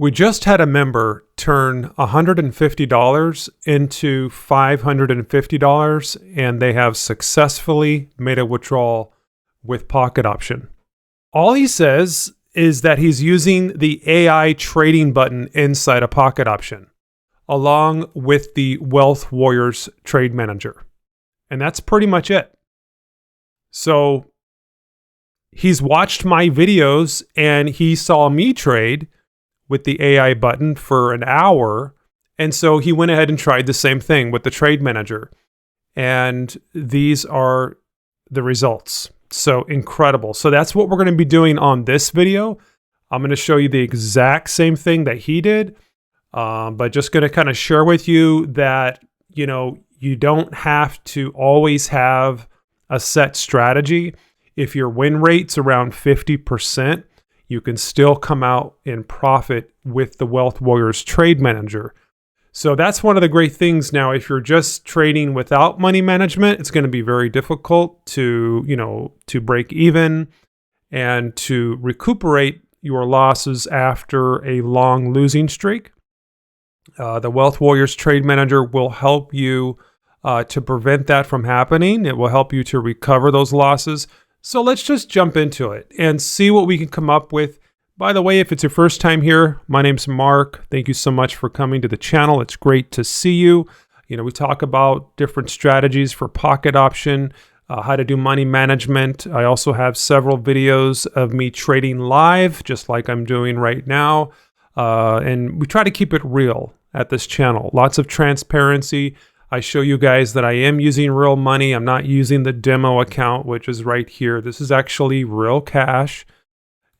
We just had a member turn $150 into $550, and they have successfully made a withdrawal with Pocket Option. All he says is that he's using the AI trading button inside a Pocket Option, along with the Wealth Warriors Trade Manager. And that's pretty much it. So he's watched my videos and he saw me trade with the AI button for an hour. And so he went ahead and tried the same thing with the Trade Manager. And these are the results. So incredible. So that's what we're going to be doing on this video. I'm going to show you the exact same thing that he did, but just going to kind of share with you that, you don't have to always have a set strategy. If your win rate's around 50%, you can still come out in profit with the Wealth Warriors Trade Manager. So that's one of the great things. Now, if you're just trading without money management, it's going to be very difficult to break even and to recuperate your losses after a long losing streak. The Wealth Warriors Trade Manager will help you to prevent that from happening. It will help you to recover those losses. So let's just jump into it and see what we can come up with. By the way, if it's your first time here, my name's Mark. Thank you so much for coming to the channel. It's great to see you. We talk about different strategies for Pocket Option, how to do money management. I also have several videos of me trading live, just like I'm doing right now. And we try to keep it real at this channel. Lots of transparency. I show you guys that I am using real money. I'm not using the demo account, which is right here. This is actually real cash.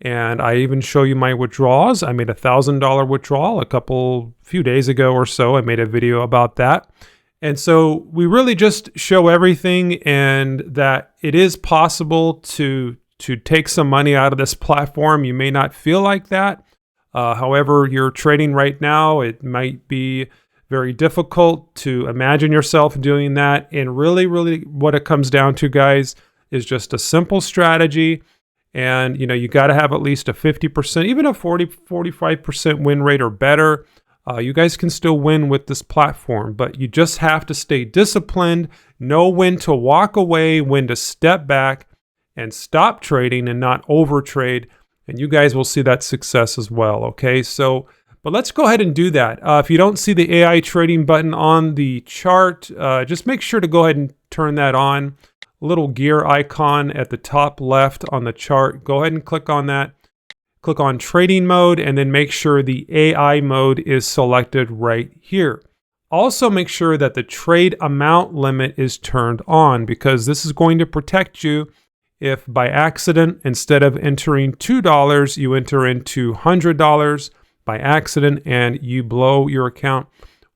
And I even show you my withdrawals. I made a $1,000 withdrawal a few days ago or so. I made a video about that. And so we really just show everything, and that it is possible to take some money out of this platform. You may not feel like that. However, you're trading right now. It might be very difficult to imagine yourself doing that. And really, what it comes down to, guys, is just a simple strategy. And, you got to have at least a 50%, even a 45% win rate or better. You guys can still win with this platform, but you just have to stay disciplined, know when to walk away, when to step back and stop trading and not overtrade. And you guys will see that success as well. Okay. But let's go ahead and do that. If you don't see the AI trading button on the chart, just make sure to go ahead and turn that on. Little gear icon at the top left on the chart. Go ahead and click on that. Click on trading mode, and then make sure the AI mode is selected right here. Also make sure that the trade amount limit is turned on, because this is going to protect you if by accident, instead of entering $2, you enter into $100 by accident and you blow your account,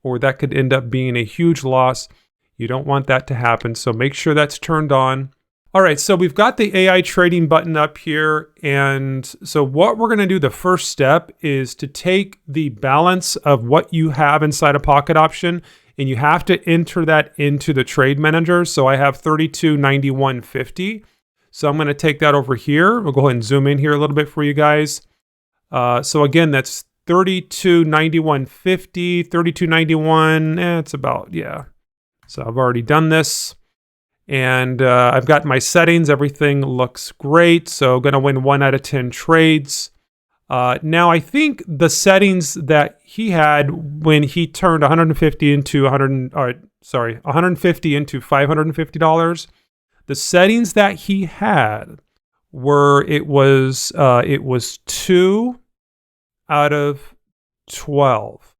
or that could end up being a huge loss. You don't want that to happen, so make sure that's turned on. All right, so we've got the AI trading button up here, and so what we're going to do, the first step, is to take the balance of what you have inside a Pocket Option, and you have to enter that into the Trade Manager. So I have $32.91.50. So I'm going to take that over here. We'll go ahead and zoom in here a little bit for you guys. So again, that's $32.91.50, $32.91. It's about, yeah. So I've already done this, and I've got my settings. Everything looks great. So going to win 1 out of 10 trades. Now I think the settings that he had when he turned 150 into $550, the settings that he had were it was 2 out of 12.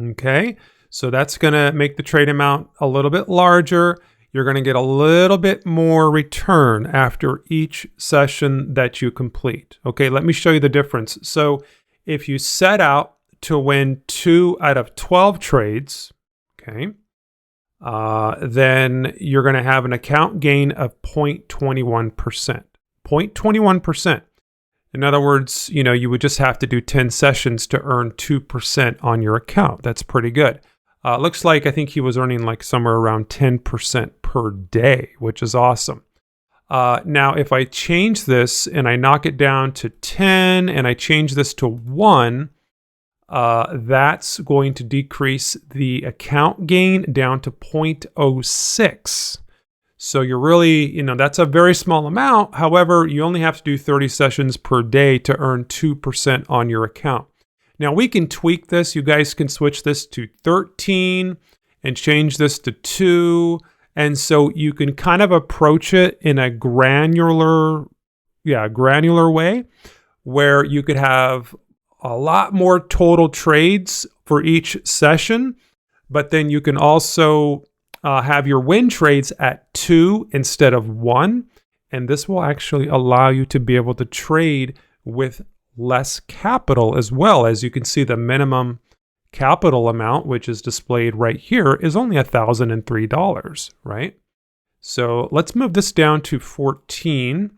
Okay. So that's going to make the trade amount a little bit larger. You're going to get a little bit more return after each session that you complete. Okay, let me show you the difference. So if you set out to win 2 out of 12 trades, okay, then you're going to have an account gain of 0.21%. 0.21%. In other words, you would just have to do 10 sessions to earn 2% on your account. That's pretty good. Looks like I think he was earning like somewhere around 10% per day, which is awesome. Now, if I change this and I knock it down to 10 and I change this to 1, that's going to decrease the account gain down to 0.06. So you're really, that's a very small amount. However, you only have to do 30 sessions per day to earn 2% on your account. Now we can tweak this. You guys can switch this to 13 and change this to 2. And so you can kind of approach it in a granular way where you could have a lot more total trades for each session, but then you can also have your win trades at 2 instead of 1. And this will actually allow you to be able to trade with less capital as well. As you can see, the minimum capital amount, which is displayed right here, is only $1,003, right? So let's move this down to 14.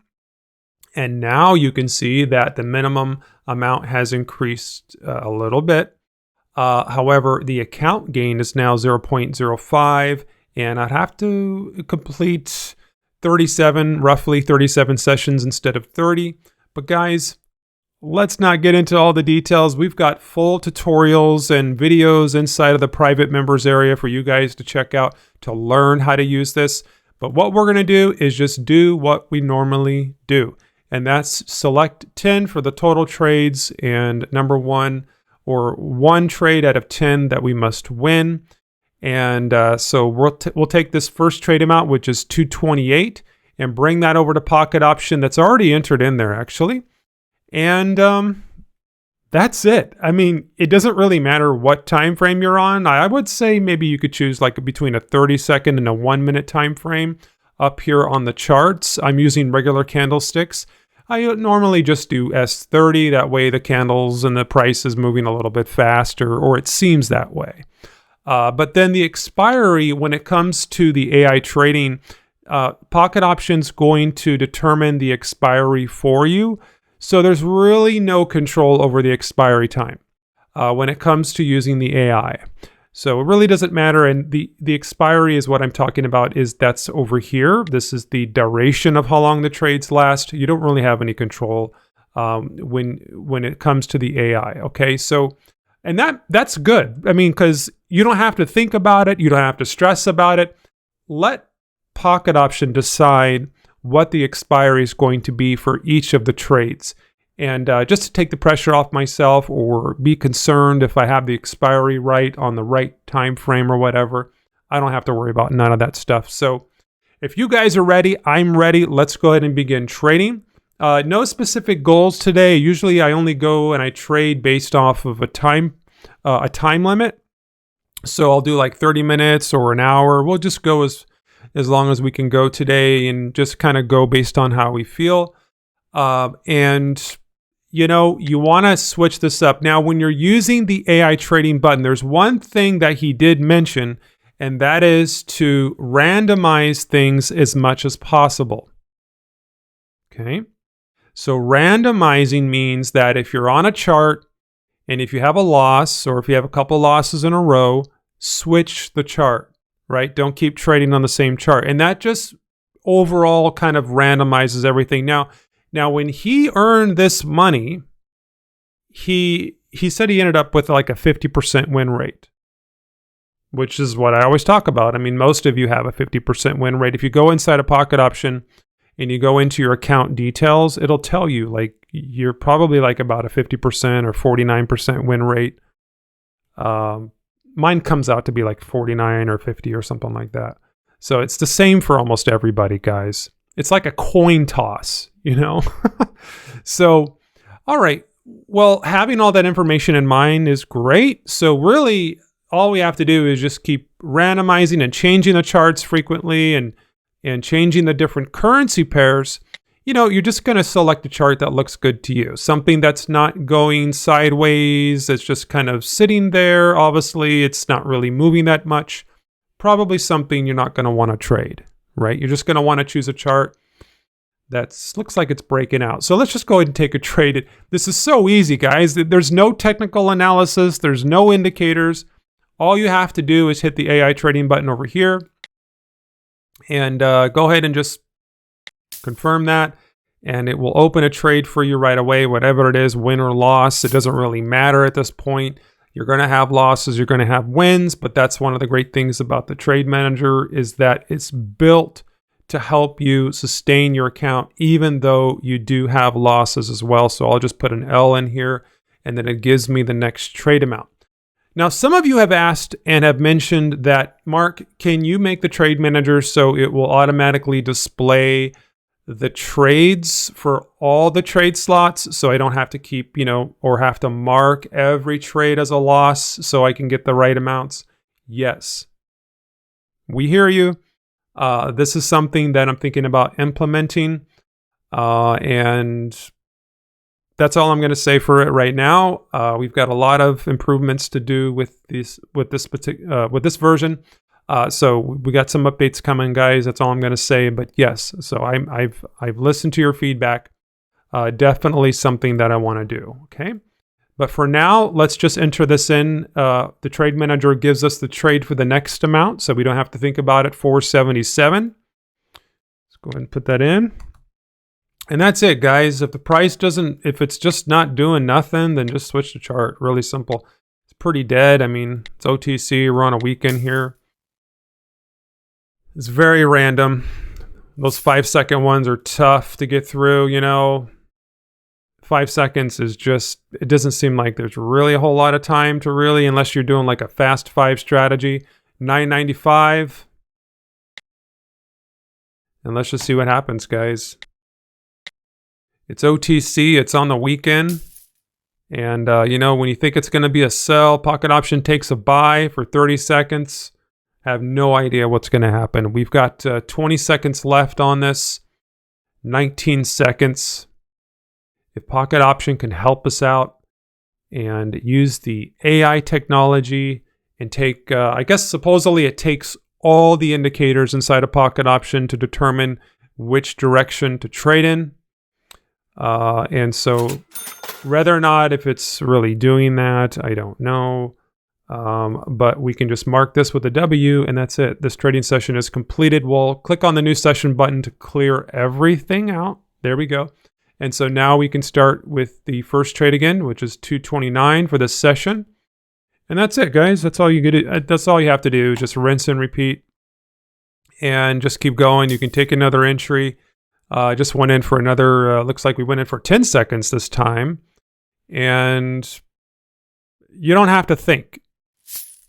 And now you can see that the minimum amount has increased a little bit. However, the account gain is now 0.05, and I'd have to complete roughly 37 sessions instead of 30. But guys, let's not get into all the details. We've got full tutorials and videos inside of the private members area for you guys to check out to learn how to use this. But what we're going to do is just do what we normally do. And that's select 10 for the total trades and number 1 or 1 trade out of 10 that we must win. And so we'll take this first trade amount, which is 228, and bring that over to Pocket Option. That's already entered in there actually. And that's it. I mean, it doesn't really matter what time frame you're on. I would say maybe you could choose like between a 30-second and a 1-minute time frame up here on the charts. I'm using regular candlesticks. I normally just do S30. That way the candles and the price is moving a little bit faster, or it seems that way. But then the expiry, when it comes to the AI trading, Pocket Option's going to determine the expiry for you. So there's really no control over the expiry time when it comes to using the AI. So it really doesn't matter. And the expiry is what I'm talking about, that's over here. This is the duration of how long the trades last. You don't really have any control when it comes to the AI. Okay, so and that's good. I mean, because you don't have to think about it. You don't have to stress about it. Let Pocket Option decide what the expiry is going to be for each of the trades. And just to take the pressure off myself or be concerned if I have the expiry right on the right time frame or whatever, I don't have to worry about none of that stuff. So if you guys are ready, I'm ready. Let's go ahead and begin trading. No specific goals today. Usually I only go and I trade based off of a time limit. So I'll do like 30 minutes or an hour. We'll just go as long as we can go today and just kind of go based on how we feel. And you want to switch this up. Now, when you're using the AI trading button, there's one thing that he did mention, and that is to randomize things as much as possible. Okay. So randomizing means that if you're on a chart and if you have a loss or if you have a couple losses in a row, switch the chart. Right? Don't keep trading on the same chart. And that just overall kind of randomizes everything. Now when he earned this money, he said he ended up with like a 50% win rate, which is what I always talk about. I mean, most of you have a 50% win rate. If you go inside a Pocket Option and you go into your account details, it'll tell you like you're probably like about a 50% or 49% win rate. Mine comes out to be like 49 or 50 or something like that. So it's the same for almost everybody, guys. It's like a coin toss, So, all right. Well, having all that information in mind is great. So really, all we have to do is just keep randomizing and changing the charts frequently and changing the different currency pairs. You're just going to select a chart that looks good to you. Something that's not going sideways, that's just kind of sitting there. Obviously, it's not really moving that much. Probably something you're not going to want to trade, right? You're just going to want to choose a chart that looks like it's breaking out. So let's just go ahead and take a trade. This is so easy, guys. There's no technical analysis. There's no indicators. All you have to do is hit the AI trading button over here and go ahead and just Confirm that, and it will open a trade for you right away, whatever it is, win or loss. It doesn't really matter at this point. You're going to have losses, you're going to have wins, but that's one of the great things about the Trade Manager is that it's built to help you sustain your account even though you do have losses as well. So I'll just put an L in here, and then it gives me the next trade amount. Now, some of you have asked and have mentioned that, Mark, can you make the Trade Manager so it will automatically display the trades for all the trade slots so I don't have to keep, or have to mark every trade as a loss so I can get the right amounts? Yes. We hear you. This is something that I'm thinking about implementing. And that's all I'm going to say for it right now. We've got a lot of improvements to do with this version. So we got some updates coming, guys. That's all I'm going to say. But yes, so I've listened to your feedback. Definitely something that I want to do. Okay. But for now, let's just enter this in. The Trade Manager gives us the trade for the next amount, so we don't have to think about it. 477. Let's go ahead and put that in. And that's it, guys. If it's just not doing nothing, then just switch the chart. Really simple. It's pretty dead. I mean, it's OTC. We're on a weekend here. It's very random. Those 5-second ones are tough to get through, 5 seconds is just, it doesn't seem like there's really a whole lot of time to really, unless you're doing like a fast 5 strategy. 995. And let's just see what happens, guys. It's OTC, it's on the weekend. And, when you think it's going to be a sell, Pocket Option takes a buy for 30 seconds. Have no idea what's going to happen. We've got 20 seconds left on this. 19 seconds. If Pocket Option can help us out and use the AI technology and take, I guess supposedly it takes all the indicators inside a Pocket Option to determine which direction to trade in. And so whether or not if it's really doing that, I don't know. But we can just mark this with a W and that's it. This trading session is completed. We'll click on the new session button to clear everything out. There we go. And so now we can start with the first trade again, which is 229 for this session. And that's it, guys. That's all that's all you have to do. Just rinse and repeat and just keep going. You can take another entry. Just went in for another, looks like we went in for 10 seconds this time. And you don't have to think,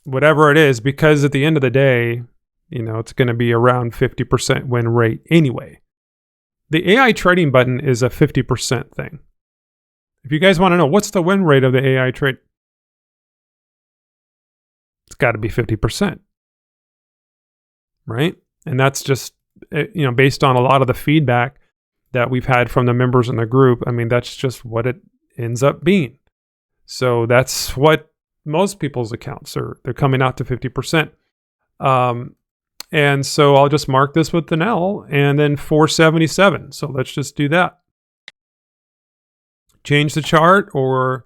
whatever it is, because at the end of the day, it's going to be around 50% win rate anyway. The AI trading button is a 50% thing. If you guys want to know, what's the win rate of the AI trade? It's got to be 50%. Right? And that's just, based on a lot of the feedback that we've had from the members in the group. I mean, that's just what it ends up being. So that's what most people's accounts are. They're coming out to 50%. And so I'll just mark this with an L and then 477. So let's just do that. Change the chart or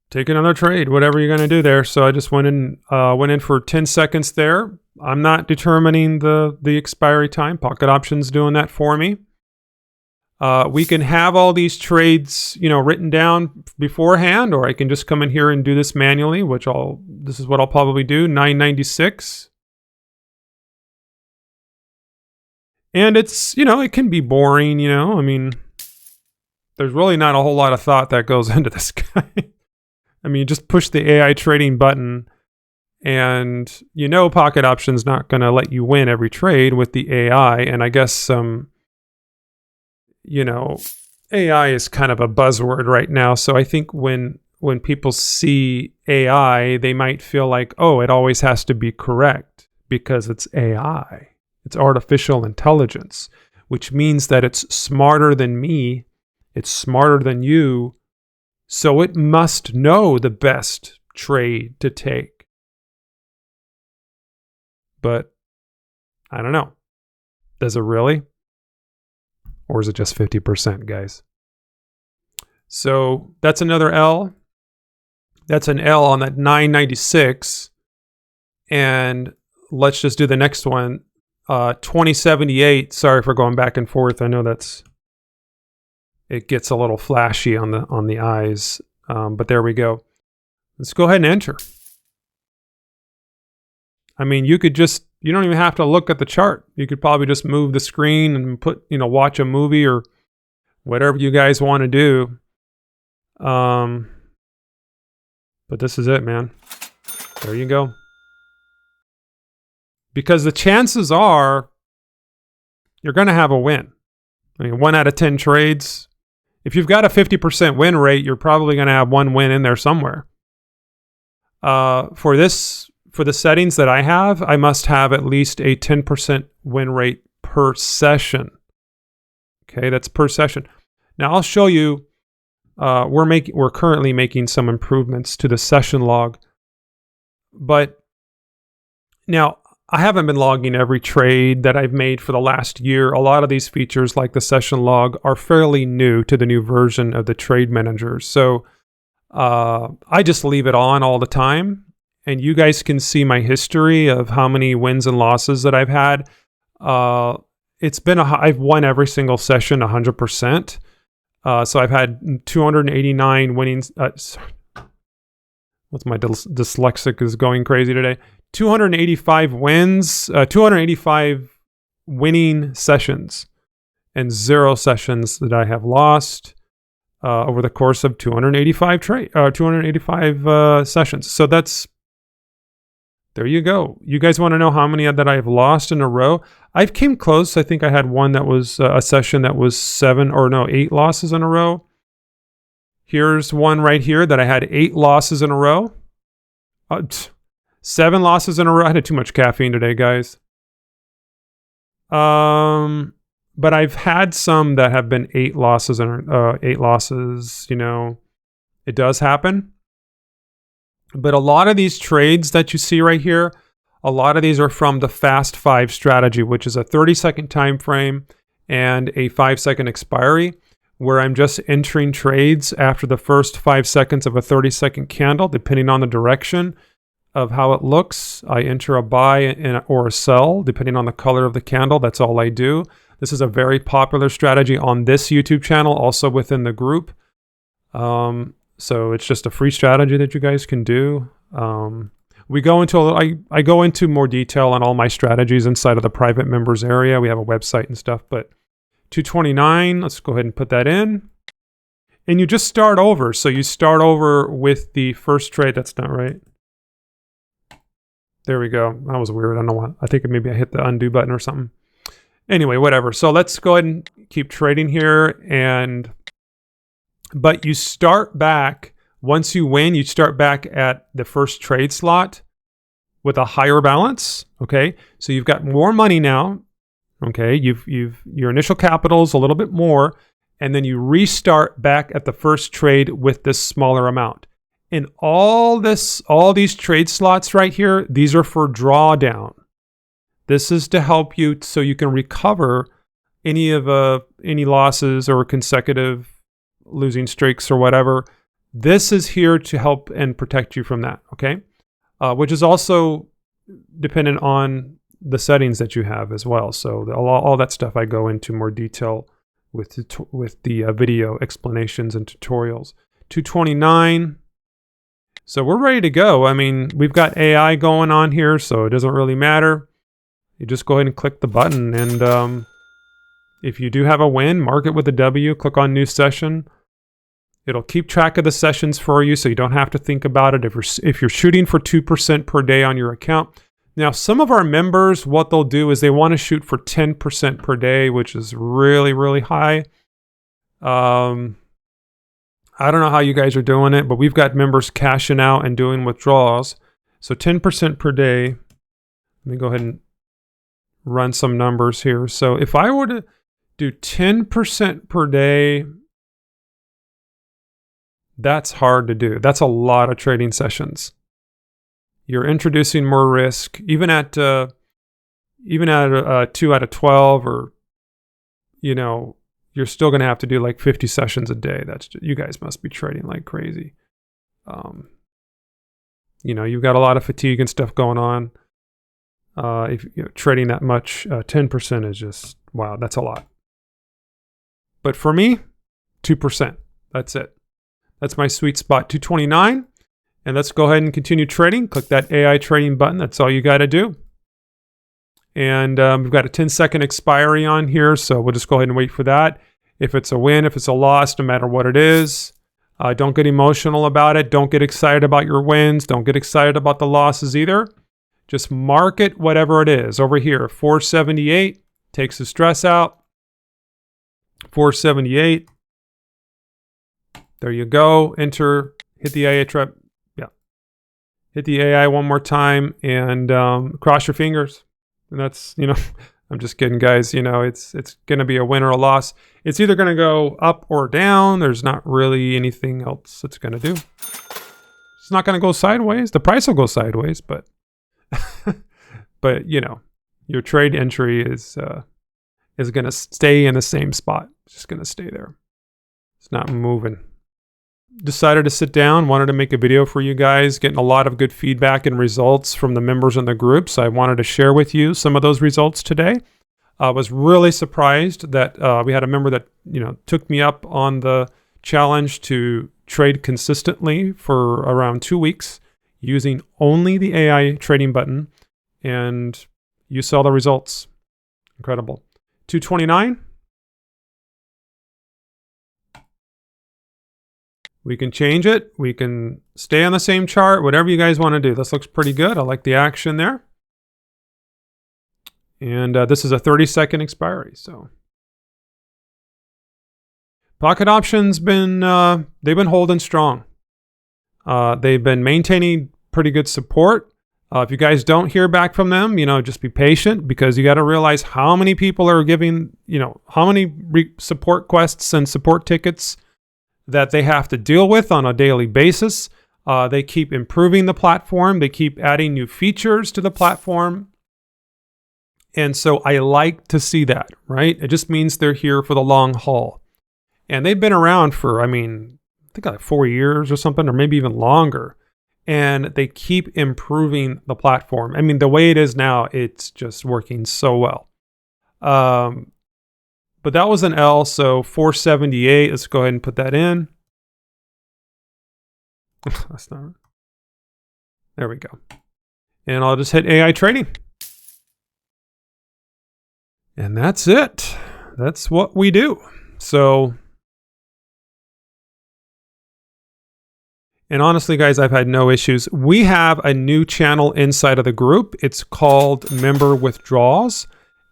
take another trade, whatever you're going to do there. So I just went in for 10 seconds there. I'm not determining the expiry time. Pocket Option's doing that for me. We can have all these trades, written down beforehand, or I can just come in here and do this manually, this is what I'll probably do. 996. And it's, it can be boring, I mean, there's really not a whole lot of thought that goes into this guy. I mean, just push the AI trading button and Pocket Option's not going to let you win every trade with the AI. And I guess AI is kind of a buzzword right now. So I think when people see AI, they might feel like, oh, it always has to be correct because it's AI. It's artificial intelligence, which means that it's smarter than me. It's smarter than you. So it must know the best trade to take. But I don't know. Does it really? Or is it just 50%, guys? So that's another L. That's an L on that 996. And let's just do the next one. 2078. Sorry for going back and forth. I know it gets a little flashy on the eyes, but there we go. Let's go ahead and enter. I mean, you don't even have to look at the chart. You could probably just move the screen and watch a movie or whatever you guys want to do. But this is it, man. There you go. Because the chances are you're going to have a win. I mean, 1 out of 10 trades. If you've got a 50% win rate, you're probably going to have one win in there somewhere. For the settings that I have, I must have at least a 10% win rate per session. Okay, that's per session. Now I'll show you. We're currently making some improvements to the session log, but now I haven't been logging every trade that I've made for the last year. A lot of these features, like the session log, are fairly new to the new version of the trade manager. So I just leave it on all the time. And you guys can see my history of how many wins and losses that I've had. I've won every single session 100%. So I've had 289 winnings. What's my dyslexic is going crazy today. 285 wins, 285 winning sessions, and 0 sessions that I have lost over the course of 285 sessions. So there you go. You guys want to know how many that I've lost in a row? I've came close. I think I had one that was a session that was 8 losses in a row. Here's one right here that I had 8 losses in a row. 7 losses in a row. I had too much caffeine today, guys. But I've had some that have been 8 losses and 8 losses. It does happen. But a lot of these trades that you see right here, a lot of these are from the Fast 5 strategy, which is a 30-second time frame and a 5-second expiry, where I'm just entering trades after the first 5 seconds of a 30-second candle, depending on the direction of how it looks. I enter a buy or a sell, depending on the color of the candle. That's all I do. This is a very popular strategy on this YouTube channel, also within the group. So it's just a free strategy that you guys can do. I go into more detail on all my strategies inside of the private members area. We have a website and stuff, but 229, let's go ahead and put that in. And you just start over. So you start over with the first trade. That's not right. There we go. That was weird. I don't know what. I think maybe I hit the undo button or something. Anyway, whatever. So let's go ahead and keep trading here. But you start back, once you win, you start back at the first trade slot with a higher balance. Okay. So you've got more money now. Okay. Your initial capital is a little bit more, and then you restart back at the first trade with this smaller amount. And all these trade slots right here, these are for drawdown. This is to help you so you can recover any losses or consecutive losing streaks or whatever. This is here to help and protect you from that, okay? Which is also dependent on the settings that you have as well. So all that stuff I go into more detail with the video explanations and tutorials. 229. So we're ready to go. I mean, we've got AI going on here, so it doesn't really matter. You just go ahead and click the button, and if you do have a win, mark it with a W, click on new session. It'll keep track of the sessions for you, so you don't have to think about it if you're shooting for 2% per day on your account. Now, some of our members, what they'll do is they want to shoot for 10% per day, which is really, really high. I don't know how you guys are doing it, but we've got members cashing out and doing withdrawals. So 10% per day. Let me go ahead and run some numbers here. So if I were to do 10% per day, that's hard to do. That's a lot of trading sessions. You're introducing more risk, even at 2 out of 12, or you're still going to have to do like 50 sessions a day. You guys must be trading like crazy. You've got a lot of fatigue and stuff going on. If you're trading that much, 10% is just, wow, that's a lot. But for me, 2%. That's it. That's my sweet spot, 229. And let's go ahead and continue trading. Click that AI trading button. That's all you got to do. And we've got a 10-second expiry on here, so we'll just go ahead and wait for that. If it's a win, if it's a loss, no matter what it is, don't get emotional about it. Don't get excited about your wins. Don't get excited about the losses either. Just mark it whatever it is. Over here, 478 takes the stress out. 478. There you go. Enter. Hit the AI trap. Yeah. Hit the AI one more time and cross your fingers. And that's, I'm just kidding, guys. It's going to be a win or a loss. It's either going to go up or down. There's not really anything else it's going to do. It's not going to go sideways. The price will go sideways, but but your trade entry is going to stay in the same spot. It's just going to stay there. It's not moving. Decided to sit down, wanted to make a video for you guys, getting a lot of good feedback and results from the members in the group. So I wanted to share with you some of those results today. I was really surprised that we had a member that, took me up on the challenge to trade consistently for around 2 weeks using only the AI trading button. And you saw the results. Incredible. 229. We can change it. We can stay on the same chart, whatever you guys want to do. This looks pretty good. I like the action there. And this is a 30-second expiry. So Pocket Options they've been holding strong. They've been maintaining pretty good support. If you guys don't hear back from them, just be patient, because you got to realize how many people are giving, how many support quests and support tickets that they have to deal with on a daily basis. They keep improving the platform. They keep adding new features to the platform. And so I like to see that, right? It just means they're here for the long haul. And they've been around for, I think like 4 years or something, or maybe even longer. And they keep improving the platform. The way it is now, it's just working so well. But that was an L, so 478. Let's go ahead and put that in. That's not right. There we go. And I'll just hit AI trading. And that's it. That's what we do. So, and honestly, guys, I've had no issues. We have a new channel inside of the group. It's called Member Withdrawals.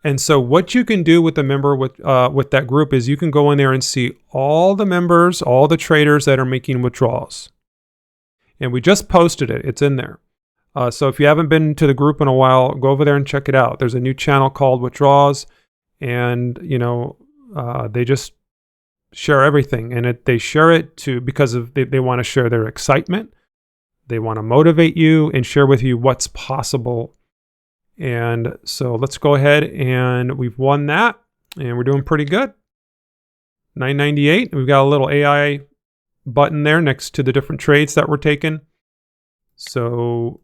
And so what you can do with the member with that group is you can go in there and see all the members, all the traders that are making withdrawals. And we just posted it. It's in there. So if you haven't been to the group in a while, go over there and check it out. There's a new channel called Withdrawals, and they just share everything. And they share it because they want to share their excitement. They want to motivate you and share with you what's possible. And so let's go ahead, and we've won that, and we're doing pretty good. 998. We've got a little AI button there next to the different trades that we're taking. So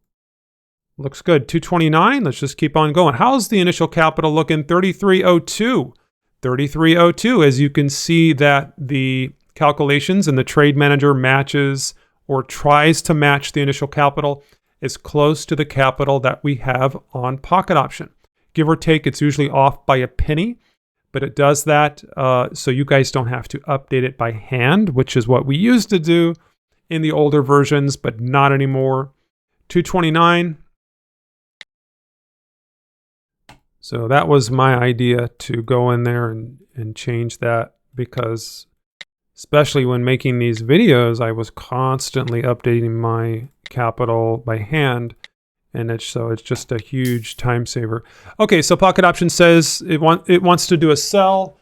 looks good. 229. Let's just keep on going. How's the initial capital looking? 3302. 3302. As you can see that the calculations in the trade manager matches or tries to match the initial capital is close to the capital that we have on Pocket Option. Give or take, it's usually off by a penny, but it does that so you guys don't have to update it by hand, which is what we used to do in the older versions, but not anymore. 229. So that was my idea, to go in there and change that, because especially when making these videos, I was constantly updating my capital by hand, and it's just a huge time saver. Okay, so Pocket Option says it wants to do a sell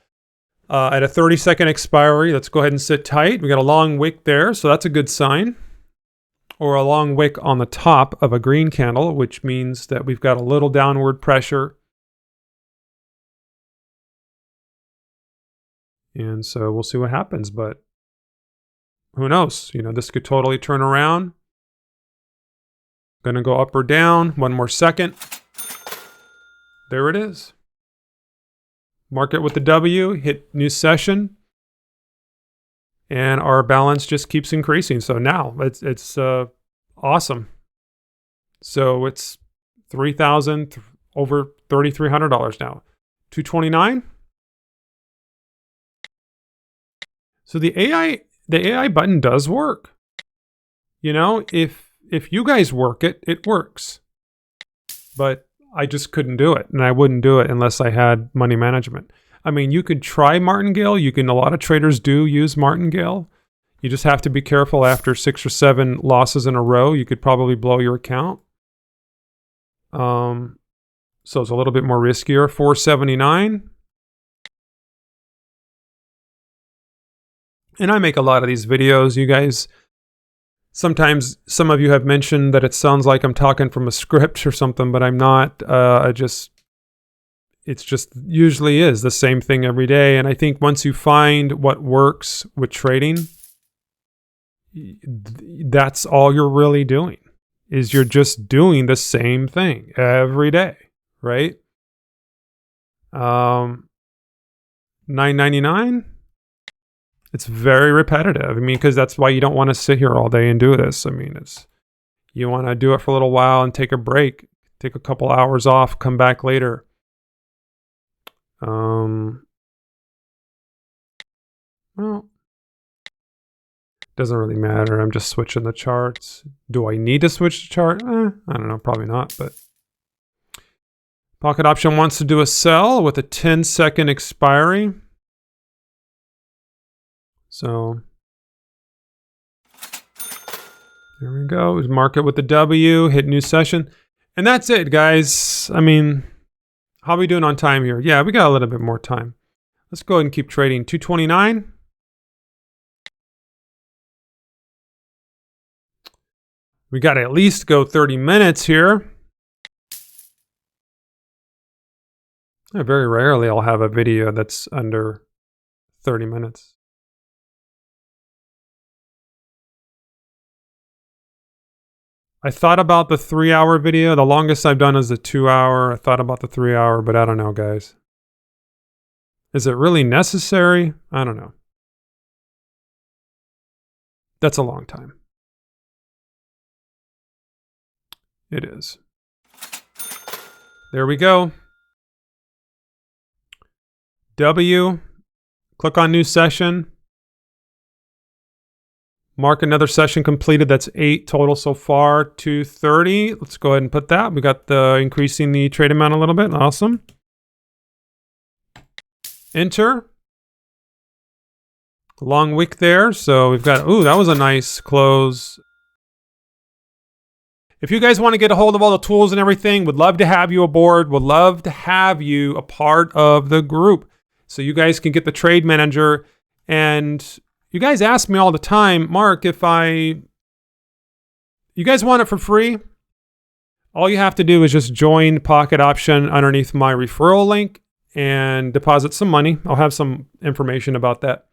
at a 30-second expiry. Let's go ahead and sit tight. We got a long wick there, so that's a good sign. Or a long wick on the top of a green candle, which means that we've got a little downward pressure. And so we'll see what happens, but who knows? This could totally turn around. Going to go up or down. One more second. there it is. Market with the W, hit new session, and our balance just keeps increasing. So now it's awesome. So it's $3,000 over $3,300 now. 229. So the AI button does work. You know, if you guys work it, it works. But I just couldn't do it, and I wouldn't do it unless I had money management. I mean, you could try Martingale. A lot of traders do use Martingale. You just have to be careful after 6 or 7 losses in a row. You could probably blow your account. So it's a little bit more riskier. 479. And I make a lot of these videos. You guys, sometimes some of you have mentioned that it sounds like I'm talking from a script or something, but I'm not. It's just usually is the same thing every day. And I think once you find what works with trading, that's all you're really doing, is you're just doing the same thing every day, right? $9.99. It's very repetitive. I mean, because that's why you don't want to sit here all day and do this. I mean, you want to do it for a little while and take a break, take a couple hours off, come back later. Well, doesn't really matter. I'm just switching the charts. Do I need to switch the chart? I don't know, probably not, but Pocket Option wants to do a sell with a 10-second expiry. So there we go. Market with the W, hit new session. And that's it, guys. I mean, how are we doing on time here? Yeah, we got a little bit more time. Let's go ahead and keep trading. 229. We got to at least go 30 minutes here. Very rarely I'll have a video that's under 30 minutes. I thought about the 3-hour video. The longest I've done is the 2-hour. I thought about the 3-hour, but I don't know, guys. Is it really necessary? I don't know. That's a long time. It is. There we go. W. Click on new session. Mark another session completed. That's 8 total so far. 230. Let's go ahead and put that. We got the increasing the trade amount a little bit. Awesome. Enter. Long wick there. So we've got, ooh, that was a nice close. If you guys want to get a hold of all the tools and everything, would love to have you aboard. Would love to have you a part of the group. So you guys can get the trade manager. And you guys ask me all the time, Mark, you guys want it for free? All you have to do is just join Pocket Option underneath my referral link and deposit some money. I'll have some information about that.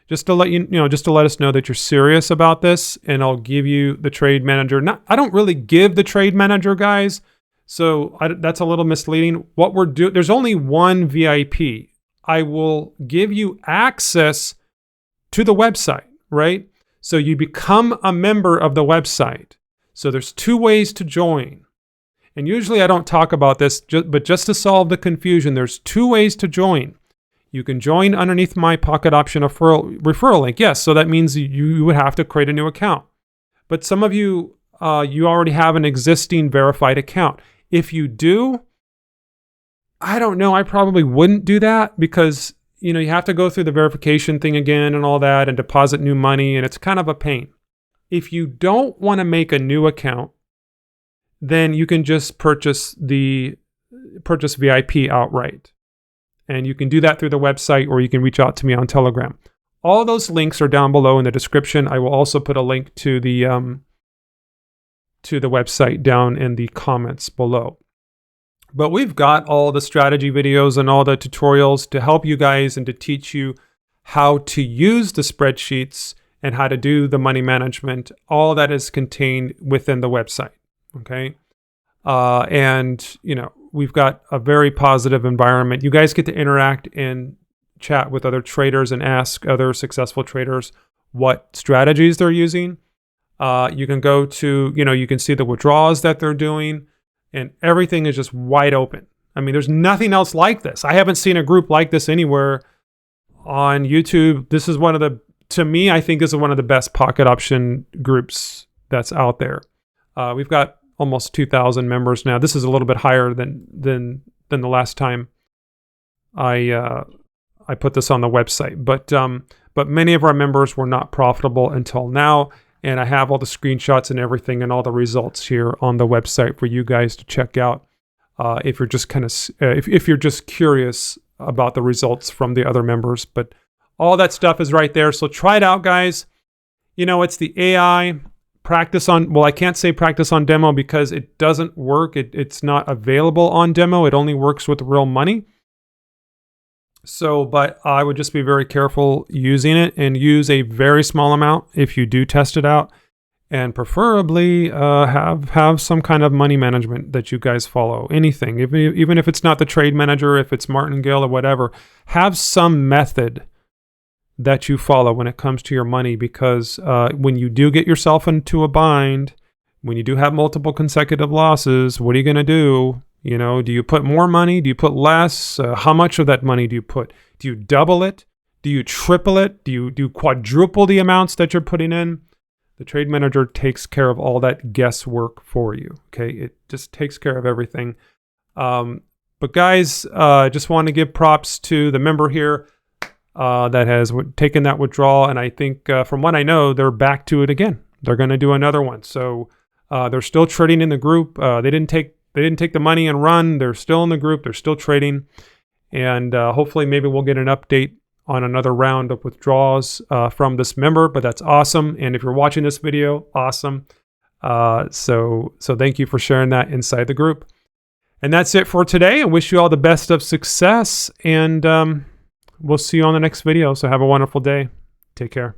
Just to let just to let us know that you're serious about this, and I'll give you the trade manager. I don't really give the trade manager, guys, so that's a little misleading. What we're doing, there's only one VIP. I will give you access to the website, right? So you become a member of the website. So there's 2 ways to join. And usually I don't talk about this, but just to solve the confusion, there's 2 ways to join. You can join underneath my Pocket Option referral link. Yes, so that means you would have to create a new account. But some of you, you already have an existing verified account. If you do, I don't know, I probably wouldn't do that because you have to go through the verification thing again and all that and deposit new money, and it's kind of a pain. If you don't want to make a new account, then you can just purchase VIP outright. And you can do that through the website, or you can reach out to me on Telegram. All those links are down below in the description. I will also put a link to the website down in the comments below. But we've got all the strategy videos and all the tutorials to help you guys and to teach you how to use the spreadsheets and how to do the money management. All that is contained within the website. Okay. And we've got a very positive environment. You guys get to interact and chat with other traders and ask other successful traders what strategies they're using. You can go to, you can see the withdrawals that they're doing, and everything is just wide open. I mean, there's nothing else like this. I haven't seen a group like this anywhere on YouTube. This is to me, I think this is one of the best pocket option groups that's out there. We've got almost 2,000 members now. This is a little bit higher than the last time I put this on the website. But many of our members were not profitable until now. And I have all the screenshots and everything and all the results here on the website for you guys to check out if you're just if you're just curious about the results from the other members. But all that stuff is right there. So try it out, guys. It's the AI practice on. Well, I can't say practice on demo because it doesn't work. It's not available on demo. It only works with real money. So, but I would just be very careful using it and use a very small amount if you do test it out, and preferably have some kind of money management that you guys follow. Anything, even if it's not the trade manager, if it's Martingale or whatever, have some method that you follow when it comes to your money, because when you do get yourself into a bind, when you do have multiple consecutive losses, what are you going to do? Do you put more money? Do you put less? How much of that money do you put? Do you double it? Do you triple it? Do you quadruple the amounts that you're putting in? The trade manager takes care of all that guesswork for you. Okay, it just takes care of everything. But guys, just want to give props to the member here that has taken that withdrawal, and I think from what I know, they're back to it again. They're going to do another one. So they're still trading in the group. They didn't take the money and run. They're still in the group. They're still trading. And hopefully maybe we'll get an update on another round of withdrawals from this member, but that's awesome. And if you're watching this video, awesome. So thank you for sharing that inside the group. And that's it for today. I wish you all the best of success, and we'll see you on the next video. So have a wonderful day. Take care.